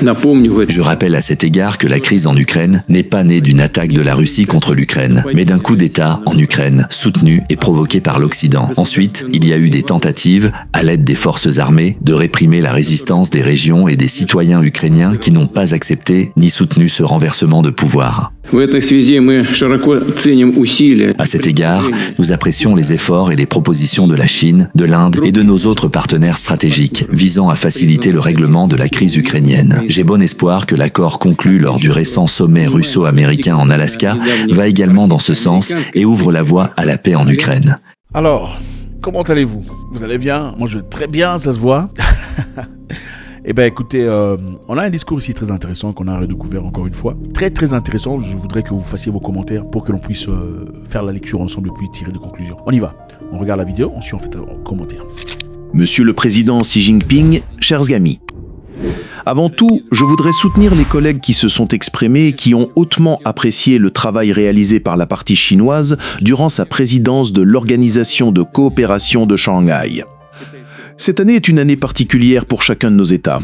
Je rappelle à cet égard que la crise en Ukraine n'est pas née d'une attaque de la Russie contre l'Ukraine, mais d'un coup d'État en Ukraine, soutenu et provoqué par l'Occident. Ensuite, il y a eu des tentatives, à l'aide des forces armées, de réprimer la résistance des régions et des citoyens ukrainiens qui n'ont pas accepté ni soutenu ce renversement de pouvoir. À cet égard, nous apprécions les efforts et les propositions de la Chine, de l'Inde et de nos autres partenaires stratégiques visant à faciliter le règlement de la crise ukrainienne. J'ai bon espoir que l'accord conclu lors du récent sommet russo-américain en Alaska va également dans ce sens et ouvre la voie à la paix en Ukraine. Alors, comment allez-vous? Vous allez bien? Moi je vais très bien, ça se voit. Eh bien écoutez, on a un discours ici très intéressant qu'on a redécouvert encore une fois. Très très intéressant, je voudrais que vous fassiez vos commentaires pour que l'on puisse faire la lecture ensemble et puis tirer des conclusions. On y va, on regarde la vidéo, ensuite on fait un commentaire. Monsieur le Président Xi Jinping, chers amis. Avant tout, je voudrais soutenir les collègues qui se sont exprimés et qui ont hautement apprécié le travail réalisé par la partie chinoise durant sa présidence de l'Organisation de coopération de Shanghai. Cette année est une année particulière pour chacun de nos États.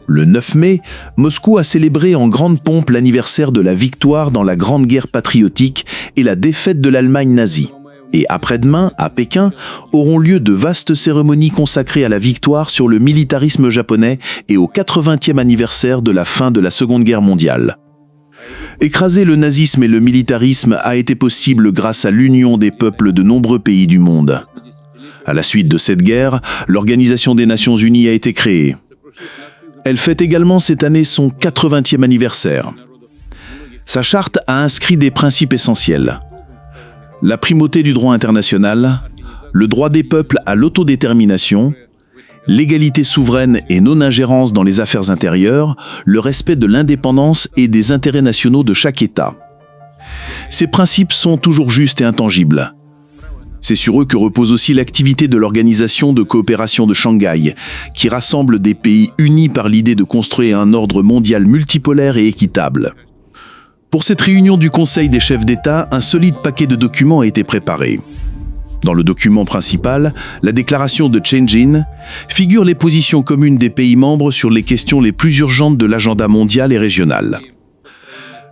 Le 9 mai, Moscou a célébré en grande pompe l'anniversaire de la victoire dans la Grande Guerre patriotique et la défaite de l'Allemagne nazie. Et après-demain, à Pékin, auront lieu de vastes cérémonies consacrées à la victoire sur le militarisme japonais et au 80e anniversaire de la fin de la Seconde Guerre mondiale. Écraser le nazisme et le militarisme a été possible grâce à l'union des peuples de nombreux pays du monde. À la suite de cette guerre, l'Organisation des Nations Unies a été créée. Elle fête également cette année son 80e anniversaire. Sa charte a inscrit des principes essentiels. La primauté du droit international, le droit des peuples à l'autodétermination, l'égalité souveraine et non-ingérence dans les affaires intérieures, le respect de l'indépendance et des intérêts nationaux de chaque État. Ces principes sont toujours justes et intangibles. C'est sur eux que repose aussi l'activité de l'Organisation de coopération de Shanghai, qui rassemble des pays unis par l'idée de construire un ordre mondial multipolaire et équitable. Pour cette réunion du Conseil des chefs d'État, un solide paquet de documents a été préparé. Dans le document principal, la déclaration de Shenzhen, figurent les positions communes des pays membres sur les questions les plus urgentes de l'agenda mondial et régional.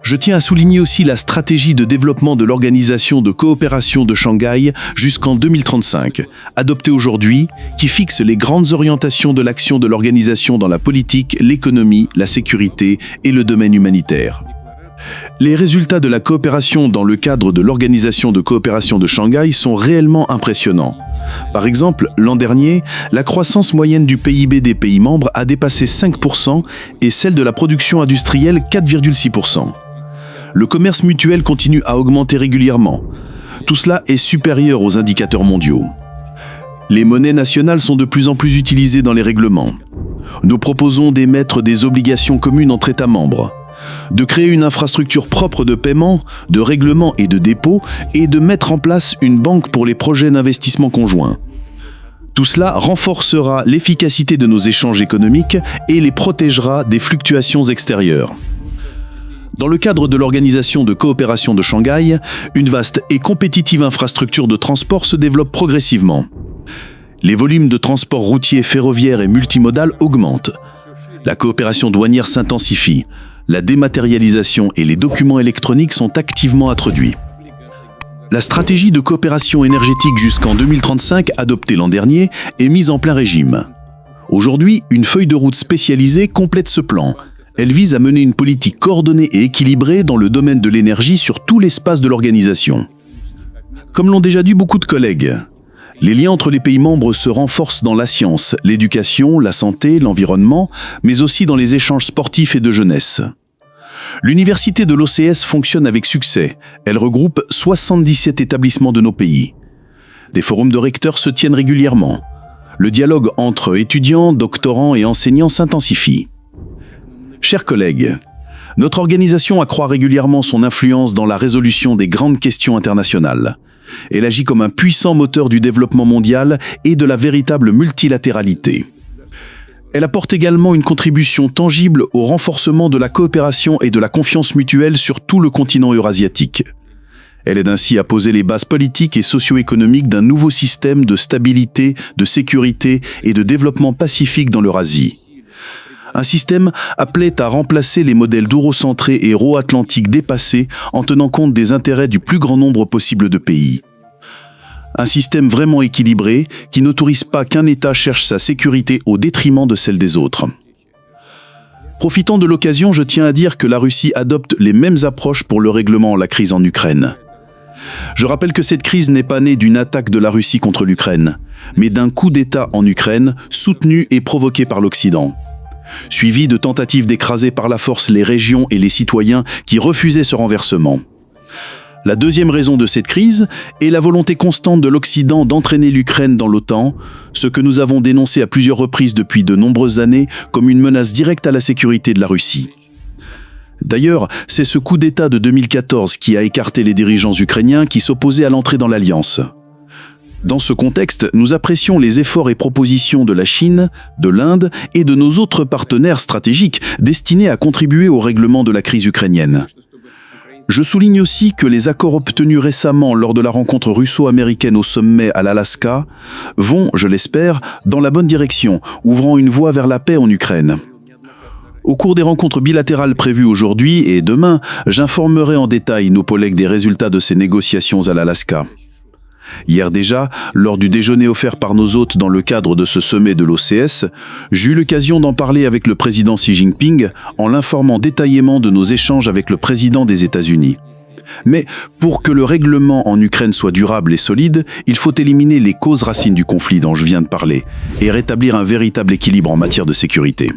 Je tiens à souligner aussi la stratégie de développement de l'Organisation de coopération de Shanghai jusqu'en 2035, adoptée aujourd'hui, qui fixe les grandes orientations de l'action de l'organisation dans la politique, l'économie, la sécurité et le domaine humanitaire. Les résultats de la coopération dans le cadre de l'Organisation de coopération de Shanghai sont réellement impressionnants. Par exemple, l'an dernier, la croissance moyenne du PIB des pays membres a dépassé 5% et celle de la production industrielle 4,6%. Le commerce mutuel continue à augmenter régulièrement. Tout cela est supérieur aux indicateurs mondiaux. Les monnaies nationales sont de plus en plus utilisées dans les règlements. Nous proposons d'émettre des obligations communes entre États membres, de créer une infrastructure propre de paiement, de règlement et de dépôt, et de mettre en place une banque pour les projets d'investissement conjoints. Tout cela renforcera l'efficacité de nos échanges économiques et les protégera des fluctuations extérieures. Dans le cadre de l'Organisation de coopération de Shanghai, une vaste et compétitive infrastructure de transport se développe progressivement. Les volumes de transport routier, ferroviaire et multimodal augmentent. La coopération douanière s'intensifie. La dématérialisation et les documents électroniques sont activement introduits. La stratégie de coopération énergétique jusqu'en 2035, adoptée l'an dernier, est mise en plein régime. Aujourd'hui, une feuille de route spécialisée complète ce plan. Elle vise à mener une politique coordonnée et équilibrée dans le domaine de l'énergie sur tout l'espace de l'organisation. Comme l'ont déjà dit beaucoup de collègues, les liens entre les pays membres se renforcent dans la science, l'éducation, la santé, l'environnement, mais aussi dans les échanges sportifs et de jeunesse. L'université de l'OCS fonctionne avec succès. Elle regroupe 77 établissements de nos pays. Des forums de recteurs se tiennent régulièrement. Le dialogue entre étudiants, doctorants et enseignants s'intensifie. Chers collègues, notre organisation accroît régulièrement son influence dans la résolution des grandes questions internationales. Elle agit comme un puissant moteur du développement mondial et de la véritable multilatéralité. Elle apporte également une contribution tangible au renforcement de la coopération et de la confiance mutuelle sur tout le continent eurasiatique. Elle aide ainsi à poser les bases politiques et socio-économiques d'un nouveau système de stabilité, de sécurité et de développement pacifique dans l'Eurasie. Un système appelé à remplacer les modèles d'eurocentrés et euro-atlantiques dépassés en tenant compte des intérêts du plus grand nombre possible de pays. Un système vraiment équilibré qui n'autorise pas qu'un État cherche sa sécurité au détriment de celle des autres. Profitant de l'occasion, je tiens à dire que la Russie adopte les mêmes approches pour le règlement de la crise en Ukraine. Je rappelle que cette crise n'est pas née d'une attaque de la Russie contre l'Ukraine, mais d'un coup d'État en Ukraine soutenu et provoqué par l'Occident, suivi de tentatives d'écraser par la force les régions et les citoyens qui refusaient ce renversement. La deuxième raison de cette crise est la volonté constante de l'Occident d'entraîner l'Ukraine dans l'OTAN, ce que nous avons dénoncé à plusieurs reprises depuis de nombreuses années comme une menace directe à la sécurité de la Russie. D'ailleurs, c'est ce coup d'État de 2014 qui a écarté les dirigeants ukrainiens qui s'opposaient à l'entrée dans l'Alliance. Dans ce contexte, nous apprécions les efforts et propositions de la Chine, de l'Inde et de nos autres partenaires stratégiques destinés à contribuer au règlement de la crise ukrainienne. Je souligne aussi que les accords obtenus récemment lors de la rencontre russo-américaine au sommet à l'Alaska vont, je l'espère, dans la bonne direction, ouvrant une voie vers la paix en Ukraine. Au cours des rencontres bilatérales prévues aujourd'hui et demain, j'informerai en détail nos collègues des résultats de ces négociations à l'Alaska. Hier déjà, lors du déjeuner offert par nos hôtes dans le cadre de ce sommet de l'OCS, j'ai eu l'occasion d'en parler avec le président Xi Jinping en l'informant détaillément de nos échanges avec le président des États-Unis. Mais pour que le règlement en Ukraine soit durable et solide, il faut éliminer les causes racines du conflit dont je viens de parler et rétablir un véritable équilibre en matière de sécurité.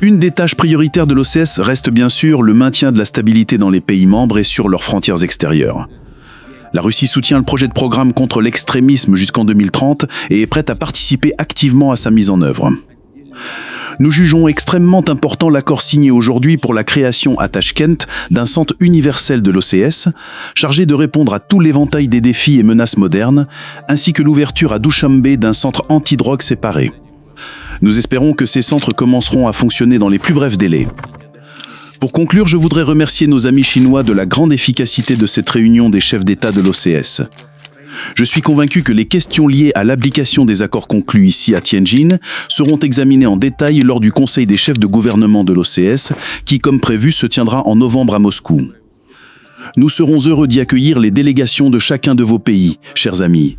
Une des tâches prioritaires de l'OCS reste bien sûr le maintien de la stabilité dans les pays membres et sur leurs frontières extérieures. La Russie soutient le projet de programme contre l'extrémisme jusqu'en 2030 et est prête à participer activement à sa mise en œuvre. Nous jugeons extrêmement important l'accord signé aujourd'hui pour la création à Tachkent d'un centre universel de l'OCS, chargé de répondre à tout l'éventail des défis et menaces modernes, ainsi que l'ouverture à Dushanbe d'un centre anti-drogue séparé. Nous espérons que ces centres commenceront à fonctionner dans les plus brefs délais. Pour conclure, je voudrais remercier nos amis chinois de la grande efficacité de cette réunion des chefs d'État de l'OCS. Je suis convaincu que les questions liées à l'application des accords conclus ici à Tianjin seront examinées en détail lors du Conseil des chefs de gouvernement de l'OCS, qui, comme prévu, se tiendra en novembre à Moscou. Nous serons heureux d'y accueillir les délégations de chacun de vos pays, chers amis.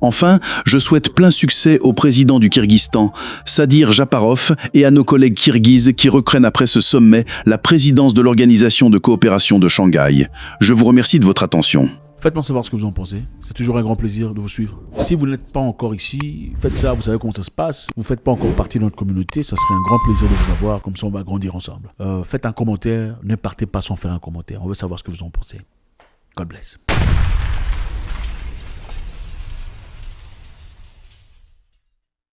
Enfin, je souhaite plein succès au président du Kyrgyzstan, Sadir Japarov, et à nos collègues kirghizes qui reprennent après ce sommet la présidence de l'Organisation de coopération de Shanghai. Je vous remercie de votre attention. Faites-moi savoir ce que vous en pensez. C'est toujours un grand plaisir de vous suivre. Si vous n'êtes pas encore ici, faites ça, vous savez comment ça se passe. Vous ne faites pas encore partie de notre communauté, ça serait un grand plaisir de vous avoir, comme ça on va grandir ensemble. Faites un commentaire, ne partez pas sans faire un commentaire. On veut savoir ce que vous en pensez. God bless.